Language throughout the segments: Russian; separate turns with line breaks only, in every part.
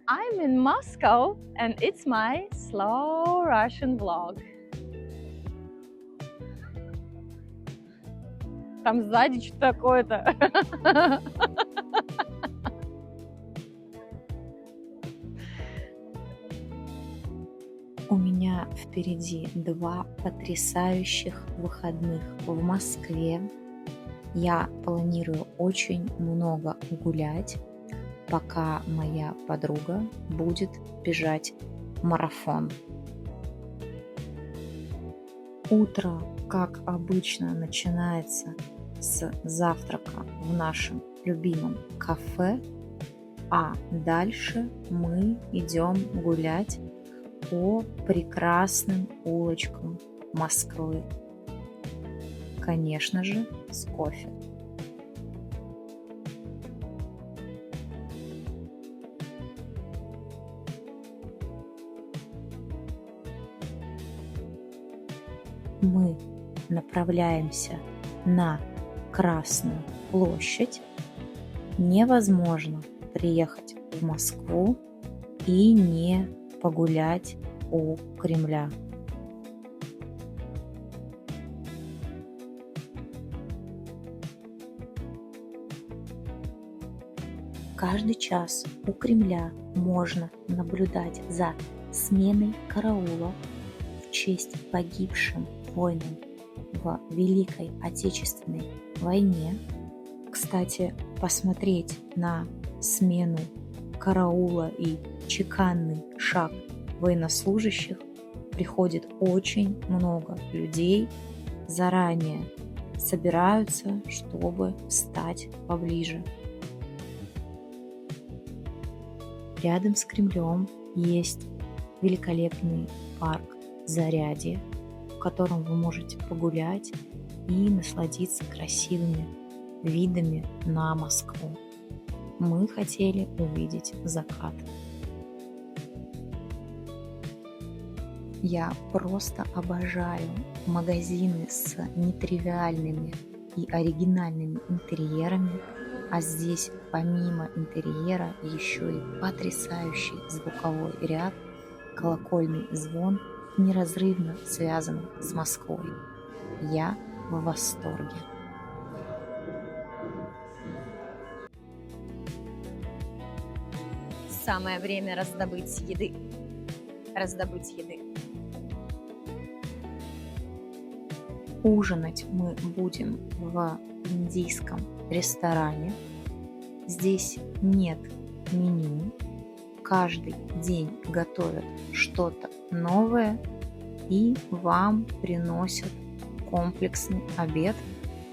I'm in Moscow and it's my slow Russian vlog. Там сзади что-то такое-то.
У меня впереди 2 потрясающих выходных в Москве. Я планирую очень много гулять, пока моя подруга будет бежать марафон. Утро, как обычно, начинается с завтрака в нашем любимом кафе, а дальше мы идем гулять по прекрасным улочкам Москвы. Конечно же, с кофе. Мы направляемся на Красную площадь. Невозможно приехать в Москву и не погулять у Кремля. Каждый час у Кремля можно наблюдать за сменой караула в честь погибшим воинам в Великой Отечественной войне. Кстати, посмотреть на смену караула и чеканный шаг военнослужащих приходит очень много людей, заранее собираются, чтобы встать поближе. Рядом с Кремлем есть великолепный парк Зарядье, в котором вы можете погулять и насладиться красивыми видами на Москву. Мы хотели увидеть закат. Я просто обожаю магазины с нетривиальными и оригинальными интерьерами, а здесь помимо интерьера еще и потрясающий звуковой ряд, колокольный звон, неразрывно связанный с Москвой. Я в восторге.
Самое время раздобыть еды.
Ужинать мы будем в индийском ресторане. Здесь нет меню. Каждый день готовят что-то новое и вам приносят комплексный обед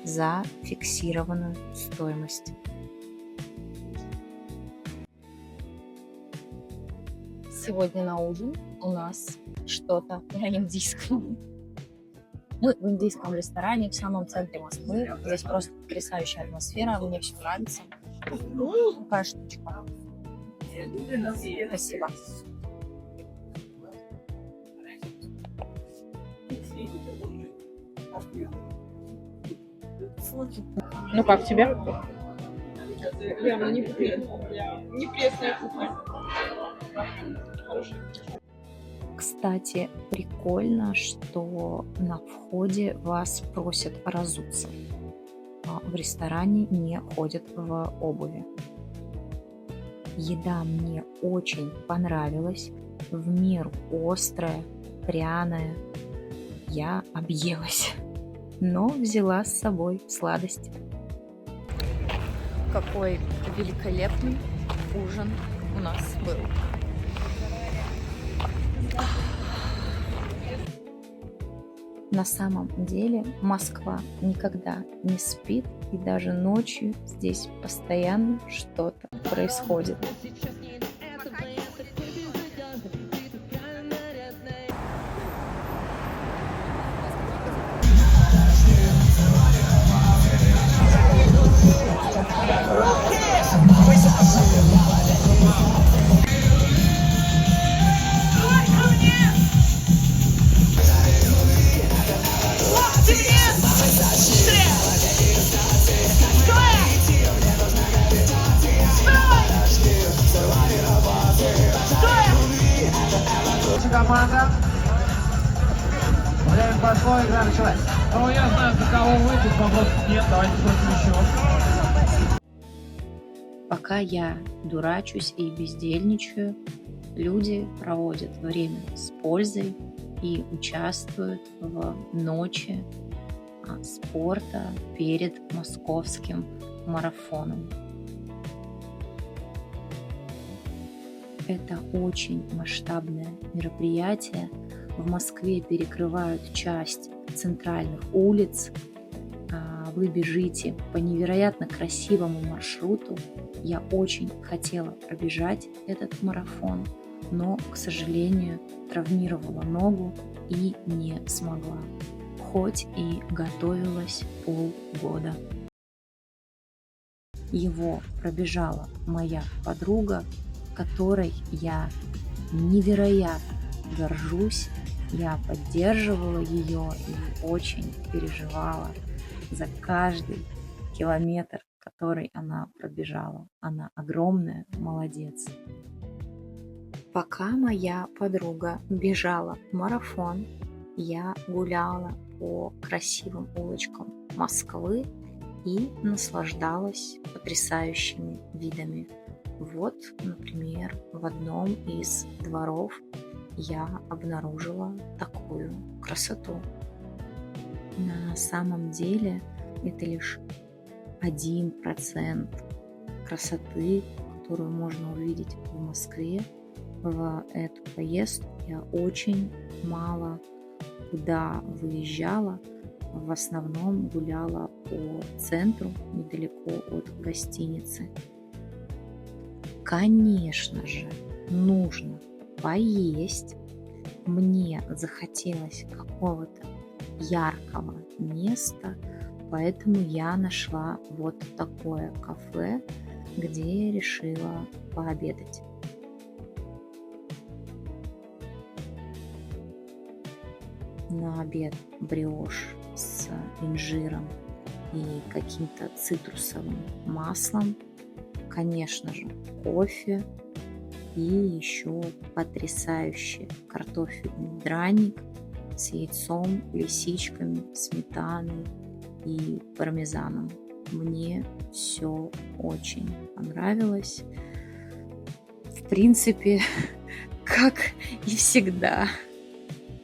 за фиксированную стоимость.
Сегодня на ужин у нас что-то на индийском. Мы в индийском ресторане в самом центре Москвы. Здесь просто потрясающая атмосфера, мне все нравится. Такая штучка. Спасибо. Ну как тебе?
Явно не пресная кухня.
Кстати, прикольно, что на входе вас просят разуться. В ресторане не ходят в обуви. Еда мне очень понравилась, в меру острая, пряная. Я объелась, но взяла с собой сладости.
Какой великолепный ужин у нас был.
На самом деле Москва никогда не спит, и даже ночью здесь постоянно что-то происходит.
команда. Время пошло, игра началась.
Ну, я знаю, за кого вы, тут вопросов нет, давайте спросим еще.
Пока я дурачусь и бездельничаю, люди проводят время с пользой и участвуют в ночи спорта перед московским марафоном. Это очень масштабное мероприятие. В Москве перекрывают часть центральных улиц. Вы бежите по невероятно красивому маршруту. Я очень хотела пробежать этот марафон, но, к сожалению, травмировала ногу и не смогла, хоть и готовилась полгода. Его пробежала моя подруга, которой я невероятно горжусь. Я поддерживала ее и очень переживала за каждый километр, который она пробежала. Она огромная молодец. Пока моя подруга бежала марафон, я гуляла по красивым улочкам Москвы и наслаждалась потрясающими видами. Вот, например, в одном из дворов я обнаружила такую красоту. На самом деле это лишь 1% красоты, которую можно увидеть в Москве. В эту поездку я очень мало куда выезжала, в основном гуляла по центру, недалеко от гостиницы. Конечно же, нужно поесть. Мне захотелось какого-то яркого места, поэтому я нашла вот такое кафе, где решила пообедать. На обед бриош с инжиром и каким-то цитрусовым маслом, конечно же, кофе и еще потрясающий картофельный драник с яйцом, лисичками, сметаной и пармезаном. Мне все очень понравилось. В принципе, как и всегда.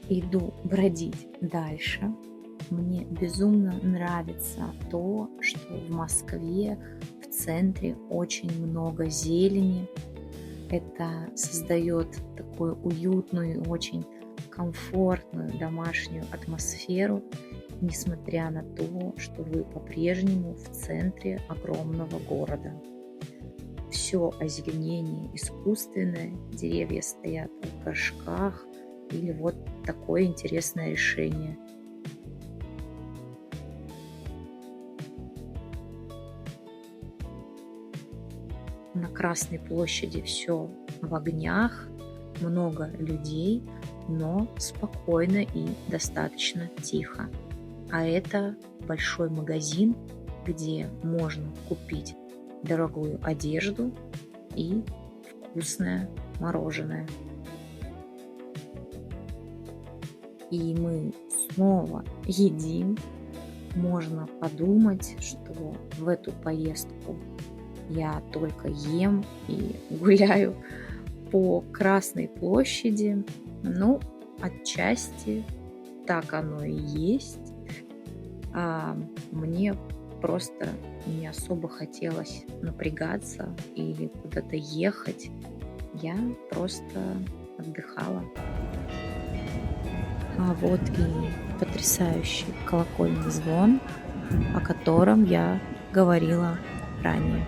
Иду бродить дальше. Мне безумно нравится то, что в Москве в центре очень много зелени. Это создает такую уютную, очень комфортную домашнюю атмосферу, несмотря на то, что вы по-прежнему в центре огромного города. Все озеленение искусственное, деревья стоят в горшках, или вот такое интересное решение. На Красной площади все в огнях, много людей, но спокойно и достаточно тихо. А это большой магазин, где можно купить дорогую одежду и вкусное мороженое. И мы снова едим. Можно подумать, что в эту поездку я только ем и гуляю по Красной площади. Ну, отчасти так оно и есть. Мне просто не особо хотелось напрягаться или куда-то ехать. Я просто отдыхала. А вот и потрясающий колокольный звон, о котором я говорила ранее.